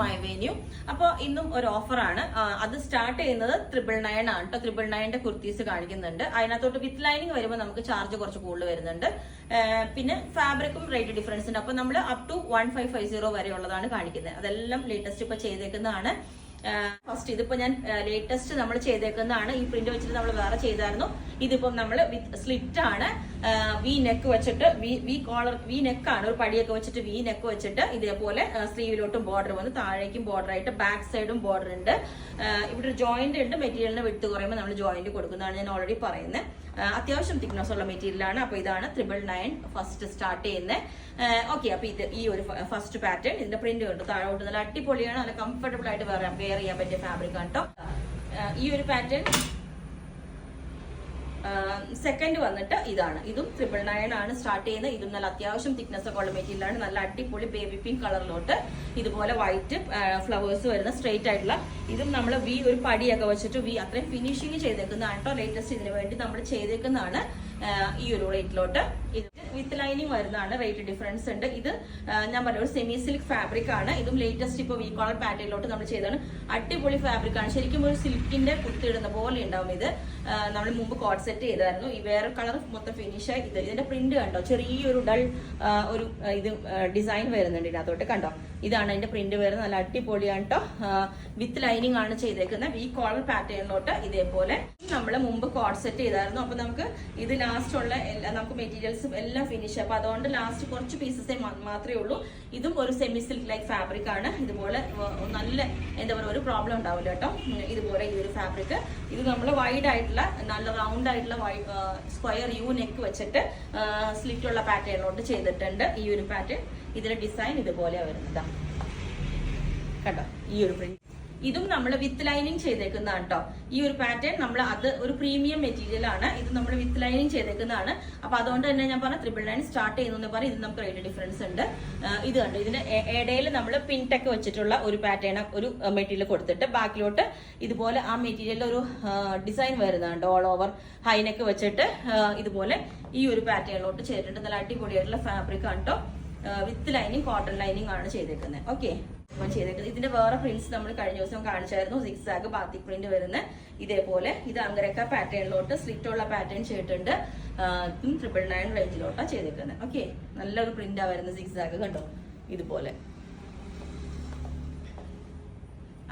My venue. അപ്പോൾ ഇന്നും ഒരു ഓഫറാണ്. അത് സ്റ്റാർട്ട് ചെയ്യുന്നത് 999 ആണ് കേട്ടോ. 999ന്റെ കുർത്തീസ് കാണിക്കുന്നുണ്ട്. അതിനകത്തോട്ട് വിത്ത് ലൈനിങ് വരുമ്പോൾ നമുക്ക് ചാർജ് കുറച്ച് കൂടുതൽ വരുന്നുണ്ട്. പിന്നെ ഫാബ്രിക്കും റേറ്റ് ഡിഫറൻസ് ഉണ്ട്. അപ്പൊ നമ്മൾ അപ് ടു 1550 വരെ ഉള്ളതാണ് കാണിക്കുന്നത്. അതെല്ലാം ലേറ്റസ്റ്റ് ഇപ്പൊ ചെയ്തേക്കുന്നതാണ്. ഫസ്റ്റ് ഇതിപ്പോ ഞാൻ ലേറ്റസ്റ്റ് നമ്മൾ ചെയ്തേക്കുന്നതാണ്. ഈ പ്രിന്റ് വെച്ചിട്ട് നമ്മൾ വേറെ ചെയ്തായിരുന്നു. ഇതിപ്പം നമ്മൾ വിത്ത് സ്ലിറ്റ് ആണ്. വി നെക്ക് വെച്ചിട്ട് വി കോളർ വി നെക്കാണ്. ഒരു പടിയൊക്കെ വെച്ചിട്ട് വി നെക്ക് വെച്ചിട്ട് ഇതേപോലെ സ്ലീവിലോട്ടും ബോർഡർ വന്ന് താഴേക്കും ബോർഡർ ആയിട്ട് ബാക്ക് സൈഡും ബോർഡർ ഉണ്ട്. ഇവിടെ ഒരു ജോയിന്റ് ഉണ്ട്. മെറ്റീരിയലിന് വിട്ട് കുറയുമ്പോൾ നമ്മൾ ജോയിന്റ് കൊടുക്കുന്നതാണ് ഞാൻ ഓൾറെഡി പറയുന്നത്. അത്യാവശ്യം തിക്നെസ് ഉള്ള മെറ്റീരിയലാണ്. അപ്പൊ ഇതാണ് 999 ഫസ്റ്റ് സ്റ്റാർട്ട് ചെയ്യുന്നത്. ഓക്കെ, അപ്പൊ ഇത് ഈ ഒരു ഫസ്റ്റ് പാറ്റേൺ. ഇതിന്റെ പ്രിന്റ് ഉണ്ട് താഴോട്ട്. നല്ല അടിപൊളിയാണ്. നല്ല കംഫർട്ടബിൾ ആയിട്ട് വെയർ ചെയ്യാൻ പറ്റിയ ഫാബ്രിക് ആണ് കേട്ടോ. ഈ ഒരു പാറ്റേൺ സെക്കൻഡ് വന്നിട്ട് ഇതാണ്. ഇതും 999 ആണ് സ്റ്റാർട്ട് ചെയ്യുന്നത്. ഇതും നല്ല അത്യാവശ്യം തിക്നെസ് ഒക്കെ ഉള്ള മെറ്റീരിയലാണ്. നല്ല അടിപൊളി ബേബി പിങ്ക് കളറിലോട്ട് ഇതുപോലെ വൈറ്റ് ഫ്ലവേഴ്സ് വരുന്ന സ്ട്രെയിറ്റ് ആയിട്ടുള്ള. ഇതും നമ്മൾ വി ഒരു പടിയൊക്കെ വെച്ചിട്ട് വി അത്രയും ഫിനിഷിങ് ചെയ്തേക്കുന്നതാണ് കേട്ടോ. ലേറ്റസ്റ്റ് ഇതിന് വേണ്ടി നമ്മൾ ചെയ്തേക്കുന്നതാണ്. ഈ ഒരു റേറ്റിലോട്ട് ഇത് വിത്ത് ലൈനിങ് വരുന്നതാണ്. റേറ്റ് ഡിഫറൻസ് ഉണ്ട്. ഇത് ഞാൻ പറഞ്ഞ ഒരു സെമി സിൽക്ക് ഫാബ്രിക് ആണ്. ഇതും ലേറ്റസ്റ്റ് ഇപ്പോൾ വി കോളർ പാറ്റേണിലോട്ട് നമ്മൾ ചെയ്തതാണ്. അടിപൊളി ഫാബ്രിക് ആണ്. ശരിക്കും ഒരു സിൽക്കിന്റെ കുത്തിയിടുന്ന പോലെ ഉണ്ടാവും ഇത്. നമ്മൾ മുമ്പ് കോഡ് സെറ്റ് ചെയ്തായിരുന്നു. ഈ വേറെ കളർ മൊത്തം ഫിനിഷ് ആയി. ഇതിന്റെ പ്രിന്റ് കണ്ടോ, ചെറിയൊരു ഡൾ ഒരു ഇത് ഡിസൈൻ വരുന്നുണ്ട് ഇതിനകത്തോട്ട്. കണ്ടോ, ഇതാണ് അതിന്റെ പ്രിന്റ് വരുന്നത്. നല്ല അടിപൊളിയാണ് കേട്ടോ. വിത്ത് ലൈനിങ് ആണ് ചെയ്തേക്കുന്നത്. ഈ കോളർ പാറ്റേണിലോട്ട് ഇതേപോലെ നമ്മൾ മുമ്പ് കോഡ് സെറ്റ് ചെയ്തായിരുന്നു. അപ്പൊ നമുക്ക് ഇത് ലാസ്റ്റ് ഉള്ള നമുക്ക് മെറ്റീരിയൽസും എല്ലാം ഫിനിഷ്. അപ്പൊ അതുകൊണ്ട് ലാസ്റ്റ് കുറച്ച് പീസസേ മാത്രമേ ഉള്ളൂ. ഇതും ഒരു സെമി സിൽക്ക് ലൈക്ക് ഫാബ്രിക് ആണ്. ഇതുപോലെ നല്ല എന്താ പറയുക, ഒരു പ്രോബ്ലം ഉണ്ടാവില്ല കേട്ടോ. ഇതുപോലെ ഈ ഒരു ഫാബ്രിക്. ഇത് നമ്മൾ വൈഡ് ആയിട്ടുള്ള നല്ല റൗണ്ട് ആയിട്ടുള്ള സ്ക്വയർ യു നെക്ക് വെച്ചിട്ട് സ്ലിറ്റ് ഉള്ള പാറ്റേണിലോട്ട് ചെയ്തിട്ടുണ്ട്. ഈ ഒരു പാറ്റേൺ ഇതിന്റെ ഡിസൈൻ ഇതുപോലെയാണ് വരുന്നത്. കേട്ടോ, ഈ ഒരു പ്രിന്റ്. ഇതും നമ്മൾ വിത്ത് ലൈനിങ് ചെയ്തേക്കുന്നതാണ് കേട്ടോ. ഈ ഒരു പാറ്റേൺ നമ്മൾ അത് ഒരു പ്രീമിയം മെറ്റീരിയൽ ആണ്. ഇത് നമ്മൾ വിത്ത് ലൈനിങ് ചെയ്തേക്കുന്നതാണ്. അപ്പൊ അതുകൊണ്ട് തന്നെ ഞാൻ പറഞ്ഞ 999 സ്റ്റാർട്ട് ചെയ്യുന്നു പറയും. ഇത് നമുക്ക് റേറ്റ് ഡിഫറൻസ് ഉണ്ട്. ഇത് കണ്ടു, ഇതിന്റെ ഇടയിൽ നമ്മൾ പിൻടെക്ക് വെച്ചിട്ടുള്ള ഒരു പാറ്റേൺ ഒരു മെറ്റീരിയൽ കൊടുത്തിട്ട് ബാക്കിലോട്ട് ഇതുപോലെ ആ മെറ്റീരിയലിൽ ഒരു ഡിസൈൻ വരുന്നുണ്ട്. ഓൾ ഓവർ ഹൈനെക്ക് വെച്ചിട്ട് ഇതുപോലെ ഈ ഒരു പാറ്റേണിലോട്ട് ചെയ്തിട്ടുണ്ട്. നല്ല അടിപൊളിയായിട്ടുള്ള ഫാബ്രിക് ആണ് കേട്ടോ. വിത്ത് ലൈനിങ് കോട്ടൺ ലൈനിങ് ആണ് ചെയ്തേക്കുന്നത്. ഓക്കെ, ചെയ്തേക്കുന്നത്. ഇതിന്റെ വേറെ പ്രിന്റ്സ് നമ്മൾ കഴിഞ്ഞ ദിവസം കാണിച്ചായിരുന്നു. സിക്സാഗ് ബാത്തിക് പ്രിന്റ് വരുന്ന ഇതേപോലെ. ഇത് അങ്കരക്ക പാറ്റേണിലോട്ട് സ്ലിറ്റ് ഉള്ള പാറ്റേൺ ചെയ്തിട്ടുണ്ട്. 999 റേഞ്ചിലോട്ടാണ് ചെയ്തേക്കുന്നത്. ഓക്കെ, നല്ലൊരു പ്രിന്റാണ് വരുന്നത്. സിക്സാഗ് കണ്ടോ, ഇതുപോലെ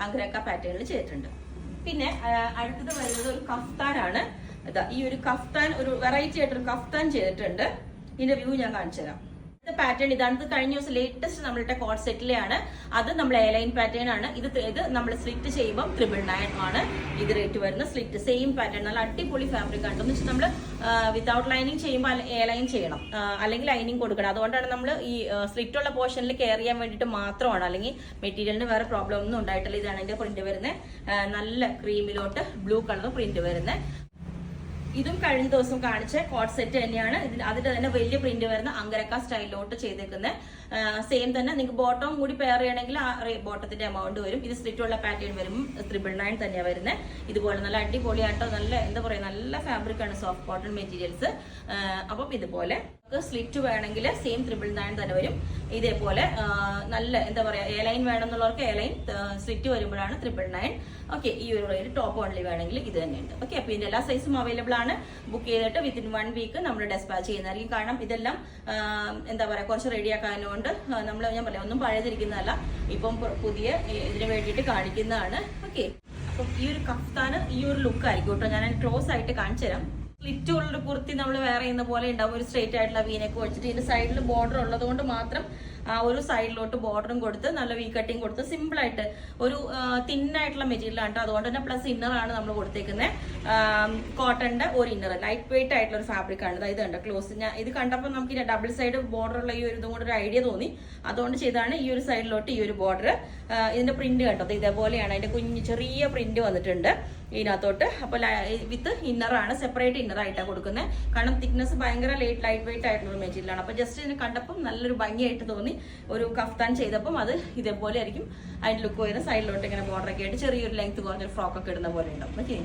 അങ്കരക്ക പാറ്റേണിൽ ചെയ്തിട്ടുണ്ട്. പിന്നെ അടുത്തത് വരുന്നത് ഒരു കഫ്താനാണ്. ഈ ഒരു കഫ്താൻ ഒരു വെറൈറ്റി ആയിട്ടൊരു കഫ്താൻ ചെയ്തിട്ടുണ്ട്. ഇതിന്റെ വ്യൂ ഞാൻ കാണിച്ചു തരാം. പാറ്റേൺ ഇതാണ്. കഴിഞ്ഞ ദിവസം ലേറ്റസ്റ്റ് നമ്മളുടെ കോഡ് സെറ്റിലെയാണ്. അത് നമ്മൾ എ ലൈൻ പാറ്റേൺ ആണ്. ഇത് നമ്മൾ സ്ലിറ്റ് ചെയ്യുമ്പോൾ 999 ആണ് ഇത് റേറ്റ് വരുന്നത്. Slit same pattern. നല്ല അടിപൊളി ഫാബ്രിക് ആണ്. എന്ന് വെച്ചാൽ നമ്മൾ വിതൗട്ട് ലൈനിങ് ചെയ്യുമ്പോൾ എ ലൈൻ ചെയ്യണം, അല്ലെങ്കിൽ ലൈനിങ് കൊടുക്കണം. അതുകൊണ്ടാണ് നമ്മൾ ഈ സ്ലിറ്റ് ഉള്ള പോർഷനിൽ കെയർ ചെയ്യാൻ വേണ്ടിയിട്ട് മാത്രമാണ്. അല്ലെങ്കിൽ മെറ്റീരിയലിന് വേറെ പ്രോബ്ലം ഒന്നും ഉണ്ടായിട്ടില്ല. ഇതാണ് എന്റെ പ്രിന്റ് വരുന്നത്. നല്ല ക്രീമിലോട്ട് ബ്ലൂ കളർ പ്രിന്റ് വരുന്നത്. ഇതും കഴിഞ്ഞ ദിവസം കാണിച്ച കോഡ് സെറ്റ് തന്നെയാണ്. അതിന്റെ തന്നെ വലിയ പ്രിന്റ് വരുന്ന അങ്കരക്ക സ്റ്റൈലിലോട്ട് ചെയ്തേക്കുന്നത്. സെയിം തന്നെ. നിങ്ങൾക്ക് ബോട്ടം കൂടി പെയർ ചെയ്യണമെങ്കിൽ ആ ബോട്ടത്തിന്റെ എമൗണ്ട് വരും. ഇത് സ്ലിറ്റ് ഉള്ള പാറ്റേൺ വരും. 999 തന്നെയാണ് വരുന്നത്. ഇതുപോലെ നല്ല അടിപൊളിയായിട്ടോ. നല്ല എന്താ പറയുക, നല്ല ഫാബ്രിക് ആണ്. Soft cotton materials. അപ്പം ഇതുപോലെ സ്ലിറ്റ് വേണമെങ്കിൽ സെയിം 999 തന്നെ വരും. ഇതേപോലെ നല്ല എന്താ പറയാ, എ ലൈൻ വേണമെന്നുള്ളവർക്ക് എ ലൈൻ, സ്ലിറ്റ് വരുമ്പോഴാണ് 999. ഓക്കെ, ഈ ഒരു റേറ്റ് ടോപ്പ് ഓൺലി വേണമെങ്കിൽ ഇത് തന്നെയുണ്ട്. ഓക്കെ, അപ്പൊ ഇതിന്റെ എല്ലാ സൈസും അവൈലബിൾ ആണ്. ബുക്ക് ചെയ്തിട്ട് വിത്തിൻ 1 വീക്ക് നമ്മൾ ഡെസ്പാച്ച് ചെയ്യുന്നതായിരിക്കും. കാരണം ഇതെല്ലാം എന്താ പറയാ, കുറച്ച് റെഡിയാക്കാനുകൊണ്ട് നമ്മൾ ഞാൻ പറയാം ഒന്നും പഴയതിരിക്കുന്നതല്ല. ഇപ്പം പുതിയ ഇതിന് വേണ്ടിയിട്ട് കാണിക്കുന്നതാണ്. ഓക്കെ, അപ്പം ഈ ഒരു കഫ്താന് ഈ ഒരു ലുക്ക് ആയിരിക്കും കേട്ടോ. ഞാൻ ക്ലോസ് ആയിട്ട് കാണിച്ചു തരാം. സ്ലിറ്റ് ഉള്ള കുർത്തി നമ്മൾ വേറെ ചെയ്യുന്ന പോലെ ഉണ്ടാവും. ഒരു സ്ട്രേറ്റ് ആയിട്ടുള്ള വീനൊക്കെ വെച്ചിട്ട് ഇതിന്റെ സൈഡിൽ ബോർഡർ ഉള്ളത് കൊണ്ട് മാത്രം ആ ഒരു സൈഡിലോട്ട് ബോർഡറും കൊടുത്ത് നല്ല വി കട്ടിങ് കൊടുത്ത് സിമ്പിൾ ആയിട്ട് ഒരു തിന്നായിട്ടുള്ള മെറ്റീരിയൽ ആണ്. അതുകൊണ്ട് തന്നെ പ്ലസ് ഇന്നർ ആണ് നമ്മൾ കൊടുത്തേക്കുന്നത്. കോട്ടന്റെ ഒരു ഇന്നർ, ലൈറ്റ് വെയിറ്റ് ആയിട്ടുള്ള ഒരു ഫാബ്രിക് ആണ്. ഇത് കണ്ടോ ക്ലോസ്. ഞാൻ ഇത് കണ്ടപ്പോൾ നമുക്ക് ഡബിൾ സൈഡ് ബോർഡർ ഉള്ള ഈ ഒരു ഇതും കൂടെ ഒരു ഐഡിയ തോന്നി. അതുകൊണ്ട് ചെയ്താണ് ഈ ഒരു സൈഡിലോട്ട് ഈ ഒരു ബോർഡർ. ഇതിന്റെ പ്രിന്റ് കണ്ടത് ഇതേപോലെയാണ്. അതിന്റെ കുഞ്ഞ് ചെറിയ പ്രിന്റ് വന്നിട്ടുണ്ട് ഇതിനകത്തോട്ട്. അപ്പൊ വിത്ത് ഇന്നറാണ്, സെപ്പറേറ്റ് ഇന്നർ ആയിട്ടാണ് കൊടുക്കുന്നത്. കാരണം തിക്നെസ് ഭയങ്കര ലൈറ്റ് വെയിറ്റ് ആയിട്ടുള്ള മെറ്റീരിയൽ ആണ്. അപ്പൊ ജസ്റ്റ് ഇതിനെ കണ്ടപ്പോൾ നല്ലൊരു ഭംഗിയായിട്ട് തോന്നി. ഒരു കഫ്താൻ ചെയ്തപ്പം അത് ഇതേപോലെ ആയിരിക്കും അതിന്റെ ലുക്ക് വരുന്ന. സൈഡിലോട്ട് ഇങ്ങനെ ബോർഡർ ഒക്കെ ആയിട്ട് ചെറിയൊരു ലെങ്ത് കുറഞ്ഞൊരു ഫ്രോക്ക് ഒക്കെ ഇടുന്ന പോലെ ഉണ്ടാവും. ഓക്കെ.